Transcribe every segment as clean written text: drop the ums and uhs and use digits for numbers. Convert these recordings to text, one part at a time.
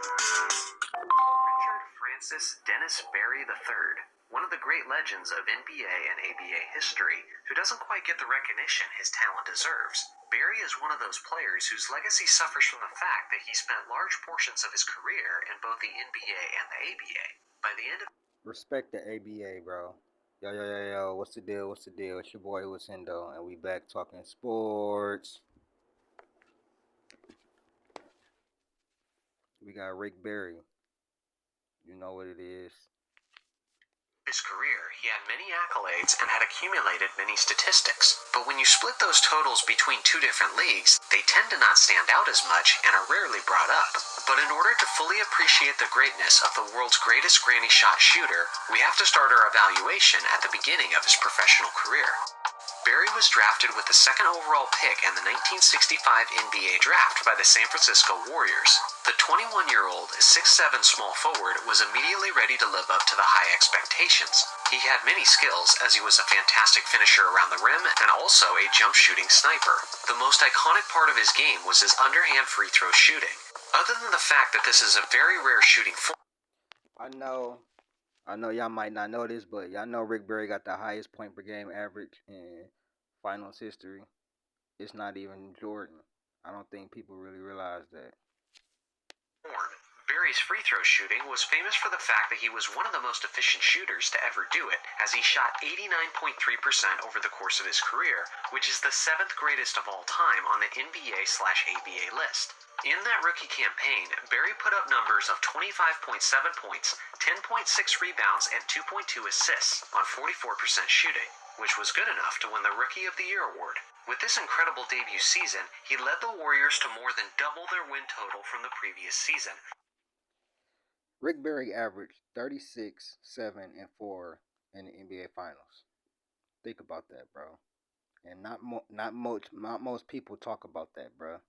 Richard Francis Dennis Berry III, one of the great legends of NBA and ABA history, who doesn't quite get the recognition his talent deserves. Berry is one of those players whose legacy suffers from the fact that he spent large portions of his career in both the NBA and the ABA. By the end of Respect the ABA, bro. Yo, what's the deal? What's the deal? It's your boy Wasindo, and we back talking sports. We got Rick Barry. You know what it is. his career, he had many accolades and had accumulated many statistics. But when you split those totals between two different leagues, they tend to not stand out as much and are rarely brought up. But in order to fully appreciate the greatness of the world's greatest granny shot shooter, we have to start our evaluation at the beginning of his professional career. Berry was drafted with the second overall pick in the 1965 NBA draft by the San Francisco Warriors. The 21-year-old, 6'7" small forward was immediately ready to live up to the high expectations. He had many skills, as he was a fantastic finisher around the rim and also a jump-shooting sniper. The most iconic part of his game was his underhand free throw shooting. Other than the fact that this is a very rare shooting form, I know y'all might not know this, but y'all know Rick Barry got the highest point per game average in finals history. It's not even Jordan. I don't think people really realize that. Berry's free throw shooting was famous for the fact that he was one of the most efficient shooters to ever do it, as he shot 89.3% over the course of his career, which is the 7th greatest of all time on the NBA/ABA list. In that rookie campaign, Berry put up numbers of 25.7 points, 10.6 rebounds, and 2.2 assists on 44% shooting, which was good enough to win the Rookie of the Year award. With this incredible debut season, he led the Warriors to more than double their win total from the previous season. Rick Barry averaged 36, 7, and 4 in the NBA Finals. Think about that, bro. And not most people talk about that, bro.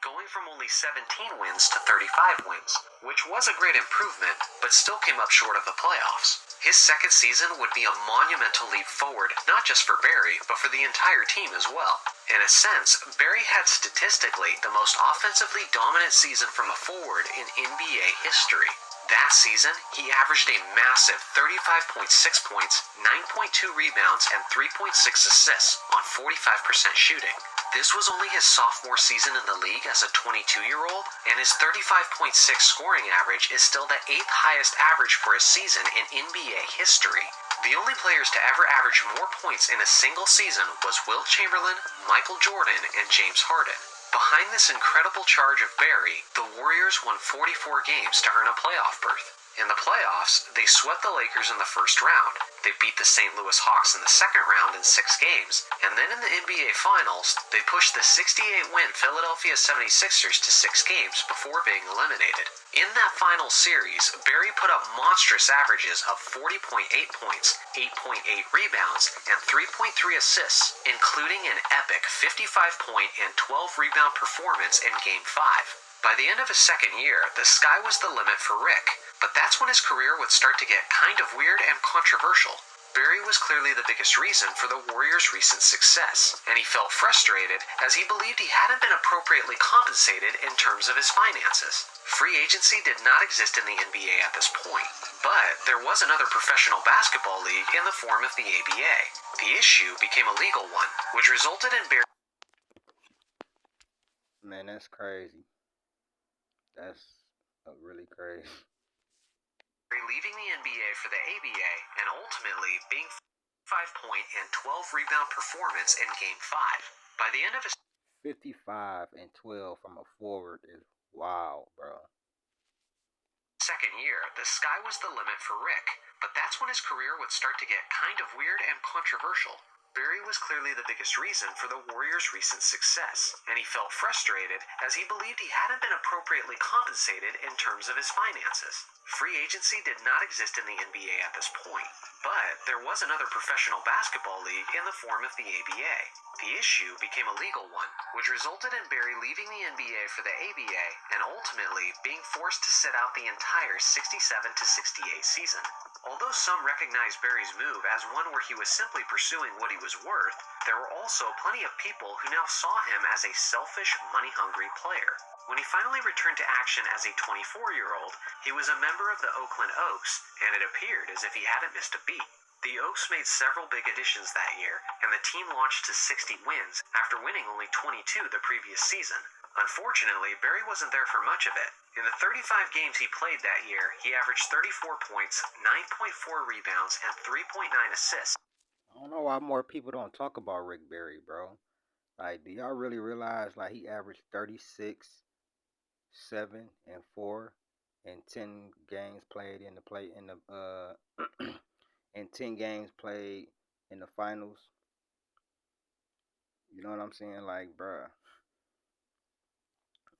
Going from only 17 wins to 35 wins, which was a great improvement, but still came up short of the playoffs. His second season would be a monumental leap forward, not just for Berry, but for the entire team as well. In a sense, Berry had statistically the most offensively dominant season from a forward in NBA history. That season, he averaged a massive 35.6 points, 9.2 rebounds, and 3.6 assists on 45% shooting. This was only his sophomore season in the league as a 22-year-old, and his 35.6 scoring average is still the 8th highest average for a season in NBA history. The only players to ever average more points in a single season was Wilt Chamberlain, Michael Jordan, and James Harden. Behind this incredible charge of Berry, the Warriors won 44 games to earn a playoff berth. In the playoffs, they swept the Lakers in the first round. They beat the St. Louis Hawks in the second round in 6 games, and then in the NBA Finals, they pushed the 68-win Philadelphia 76ers to 6 games before being eliminated. In that final series, Berry put up monstrous averages of 40.8 points, 8.8 rebounds, and 3.3 assists, including an epic 55-point and 12-rebound performance in Game 5. By the end of his second year, the sky was the limit for Rick, but that's when his career would start to get kind of weird and controversial. Berry was clearly the biggest reason for the Warriors' recent success, and he felt frustrated as he believed he hadn't been appropriately compensated in terms of his finances. Free agency did not exist in the NBA at this point, but there was another professional basketball league in the form of the ABA. The issue became a legal one, which resulted in Berry... Man, that's crazy. That's really crazy. leaving the NBA for the ABA and ultimately being 5-point and 12-rebound performance in Game 5. By the end of his 55 and 12 from a forward is wow, bro. second year, the sky was the limit for Rick, but that's when his career would start to get kind of weird and controversial. Berry was clearly the biggest reason for the Warriors' recent success, and he felt frustrated as he believed he hadn't been appropriately compensated in terms of his finances. Free agency did not exist in the NBA at this point, but there was another professional basketball league in the form of the ABA. The issue became a legal one, which resulted in Berry leaving the NBA for the ABA and ultimately being forced to sit out the entire 67-68 season. Although some recognized Berry's move as one where he was simply pursuing what he was worth, there were also plenty of people who now saw him as a selfish, money-hungry player. When he finally returned to action as a 24-year-old, he was a member of the Oakland Oaks, and it appeared as if he hadn't missed a beat. The Oaks made several big additions that year, and the team launched to 60 wins after winning only 22 the previous season. Unfortunately, Barry wasn't there for much of it. In the 35 games he played that year, he averaged 34 points, 9.4 rebounds, and 3.9 assists. I don't know why more people don't talk about Rick Barry, bro. Like, do y'all really realize, like, he averaged 36, 7, and 4 in 10 games played in the in 10 games played in the finals? You know what I'm saying? Like, bruh,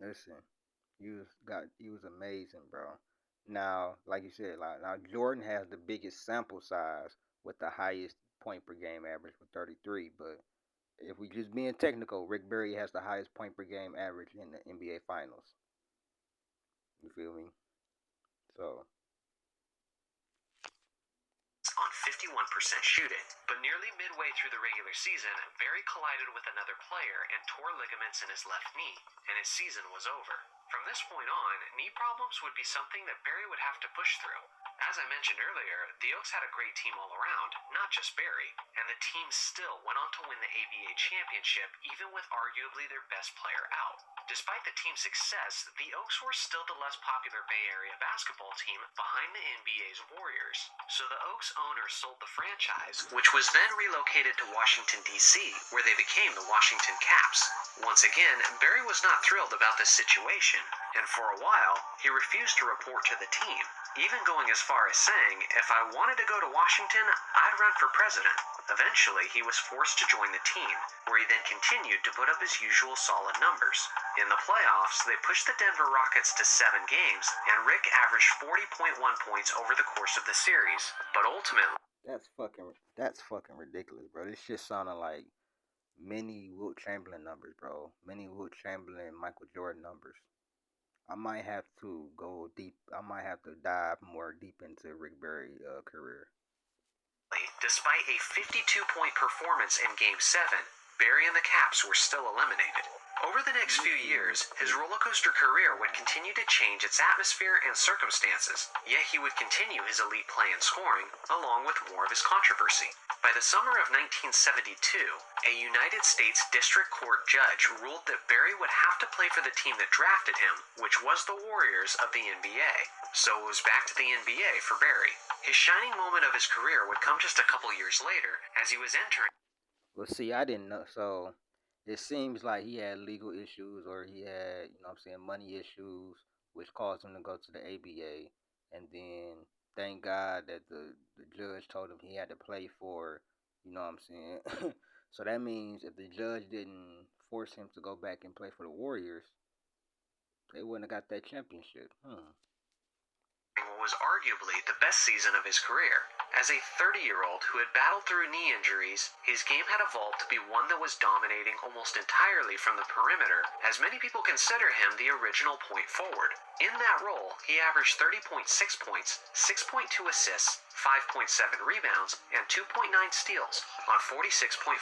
listen, he was amazing, bro. Now, like you said, like now Jordan has the biggest sample size with the highest point per game average with 33, but if we just being technical, Rick Barry has the highest point per game average in the NBA Finals. You feel me? So on 51% shooting, but nearly midway through the regular season, Barry collided with another player and tore ligaments in his left knee, and his season was over. From this point on, knee problems would be something that Barry would have to push through. As I mentioned earlier, the Oaks had a great team all around, not just Barry, and the team still went on to win the ABA championship even with arguably their best player out. Despite the team's success, the Oaks were still the less popular Bay Area basketball team behind the NBA's Warriors, so the Oaks owner sold the franchise, which was then relocated to Washington, D.C., where they became the Washington Caps. Once again, Barry was not thrilled about this situation, and for a while, he refused to report to the team, even going as far as saying, if I wanted to go to Washington, I'd run for president. Eventually, he was forced to join the team, where he then continued to put up his usual solid numbers. In the playoffs, they pushed the Denver Rockets to 7 games, and Rick averaged 40.1 points over the course of the series. But ultimately, that's fucking ridiculous, bro. This shit sounded like mini Wilt Chamberlain numbers, bro. Mini Wilt Chamberlain, Michael Jordan numbers. I might have to go deep. I might have to dive more deep into Rick Barry's career. Despite a 52-point performance in Game 7, Barry and the Caps were still eliminated. Over the next few years, his rollercoaster career would continue to change its atmosphere and circumstances, yet he would continue his elite play and scoring, along with more of his controversy. By the summer of 1972, a United States District Court judge ruled that Barry would have to play for the team that drafted him, which was the Warriors of the NBA. So it was back to the NBA for Barry. His shining moment of his career would come just a couple years later, as he was entering. Well, see, I didn't know. So it seems like he had legal issues, or he had, you know what I'm saying, money issues, which caused him to go to the ABA. And then, thank God that the judge told him he had to play for, you know what I'm saying. So that means if the judge didn't force him to go back and play for the Warriors, they wouldn't have got that championship. What was arguably the best season of his career. As a 30-year-old who had battled through knee injuries, his game had evolved to be one that was dominating almost entirely from the perimeter, as many people consider him the original point forward. In that role, he averaged 30.6 points, 6.2 assists, 5.7 rebounds, and 2.9 steals on 46.4%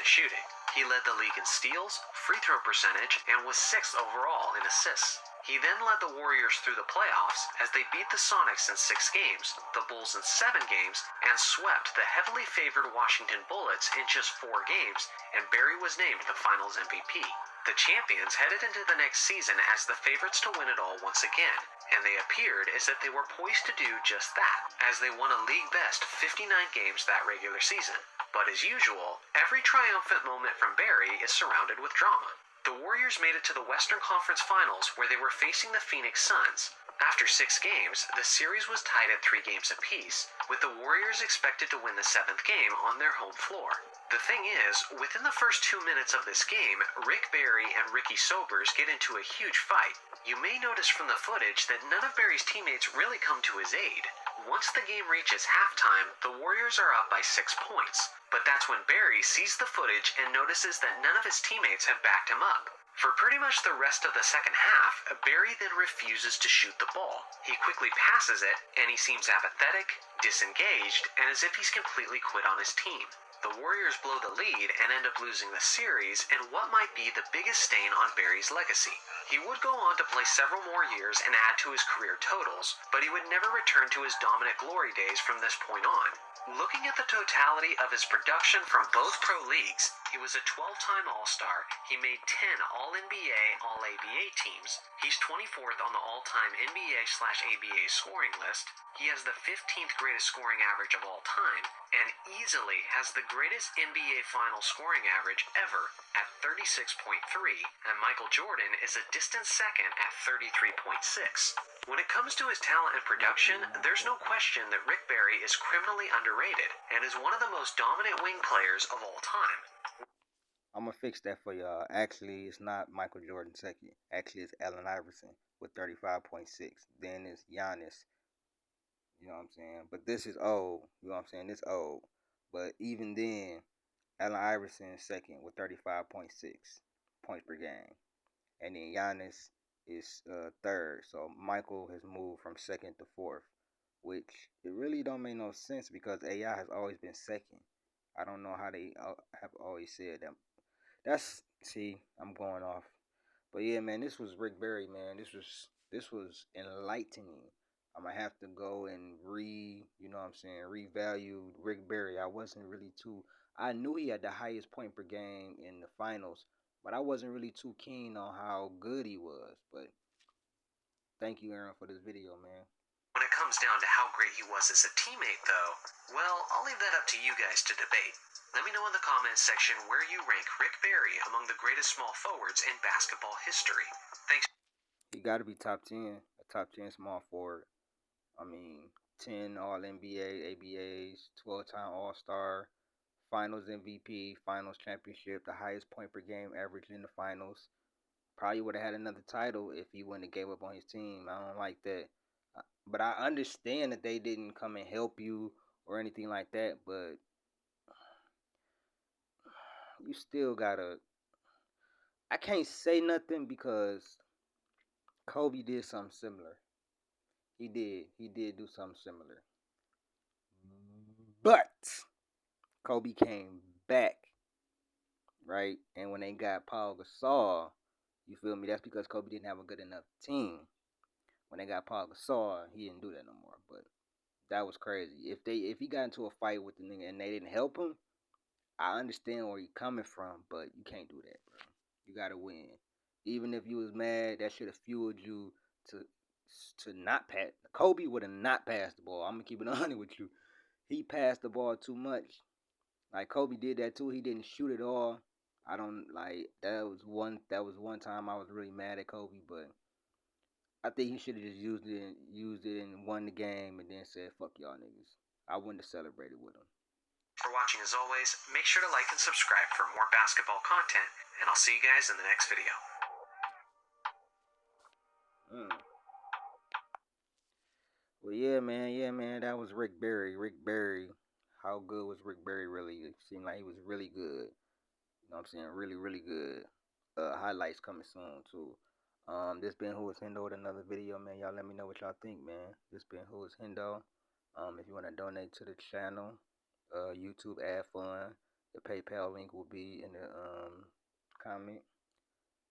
shooting. He led the league in steals, free throw percentage, and was 6th overall in assists. He then led the Warriors through the playoffs as they beat the Sonics in 6 games, the Bulls in 7 games, and swept the heavily favored Washington Bullets in just 4 games, and Barry was named the Finals MVP. The champions headed into the next season as the favorites to win it all once again, and they appeared as if they were poised to do just that, as they won a league-best 59 games that regular season. But as usual, every triumphant moment from Barry is surrounded with drama. The Warriors made it to the Western Conference Finals, where they were facing the Phoenix Suns. After 6 games, the series was tied at 3 games apiece, with the Warriors expected to win the 7th game on their home floor. The thing is, within the first 2 minutes of this game, Rick Barry and Ricky Sobers get into a huge fight. You may notice from the footage that none of Barry's teammates really come to his aid. Once the game reaches halftime, the Warriors are up by 6 points. But that's when Barry sees the footage and notices that none of his teammates have backed him up. For pretty much the rest of the second half, Barry then refuses to shoot the ball. He quickly passes it, and he seems apathetic, disengaged, and as if he's completely quit on his team. The Warriors blow the lead and end up losing the series in what might be the biggest stain on Barry's legacy. He would go on to play several more years and add to his career totals, but he would never return to his dominant glory days from this point on. Looking at the totality of his production from both pro leagues, he was a 12-time All-Star, he made 10 All-NBA, All-ABA teams, he's 24th on the all-time NBA/ABA scoring list, he has the 15th greatest scoring average of all time, and easily has the greatest NBA final scoring average ever at 36.3, and Michael Jordan is a distant second at 33.6. When it comes to his talent and production, there's no question that Rick Barry is criminally underrated and is one of the most dominant wing players of all time. I'm gonna fix that for y'all. Actually, it's not Michael Jordan second. Actually, it's Allen Iverson with 35.6. Then it's Giannis. You know what I'm saying? But this is old. You know what I'm saying? This old. But even then, Allen Iverson is second with 35.6 points per game. And then Giannis is third. So Michael has moved from second to fourth, which it really don't make no sense because AI has always been second. I don't know how they have always said that. I'm going off. But yeah, man, this was Rick Barry, man. This was enlightening. I'm gonna have to go and revalue Rick Barry. I knew he had the highest point per game in the finals, but I wasn't really too keen on how good he was. But thank you, Aaron, for this video, man. When it comes down to how great he was as a teammate, though, well, I'll leave that up to you guys to debate. Let me know in the comments section where you rank Rick Barry among the greatest small forwards in basketball history. Thanks. He got to be top 10, a top 10 small forward. I mean, 10 All-NBA, ABAs, 12-time All-Star, Finals MVP, Finals championship, the highest point per game average in the finals. Probably would have had another title if he wouldn't have gave up on his team. I don't like that. But I understand that they didn't come and help you or anything like that, but you still gotta. I can't say nothing because Kobe did something similar. He did do something similar. But Kobe came back, right? And when they got Paul Gasol, you feel me? That's because Kobe didn't have a good enough team. When they got Paul Gasol, he didn't do that no more. But that was crazy. If he got into a fight with the nigga and they didn't help him, I understand where he's coming from, but you can't do that, bro. You gotta win. Even if you was mad, that should have fueled you to not pass. Kobe would have not passed the ball. I'm gonna keep it 100 with you. He passed the ball too much. Like Kobe did that too. He didn't shoot at all. I don't like that was one time I was really mad at Kobe, but I think he should have just used it and won the game and then said fuck y'all niggas. I wouldn't have celebrated with him. For watching as always, make sure to like and subscribe for more basketball content, and I'll see you guys in the next video. Well, yeah, man, that was Rick Barry. Rick Barry, how good was Rick Barry really? It seemed like he was really good. You know what I'm saying? Really, really good. Highlights coming soon, too. This been Who is Hendo with another video, man. Y'all let me know what y'all think, man. This been Who is Hendo. If you want to donate to the channel, YouTube ad fund, the PayPal link will be in the comment.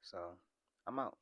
So, I'm out.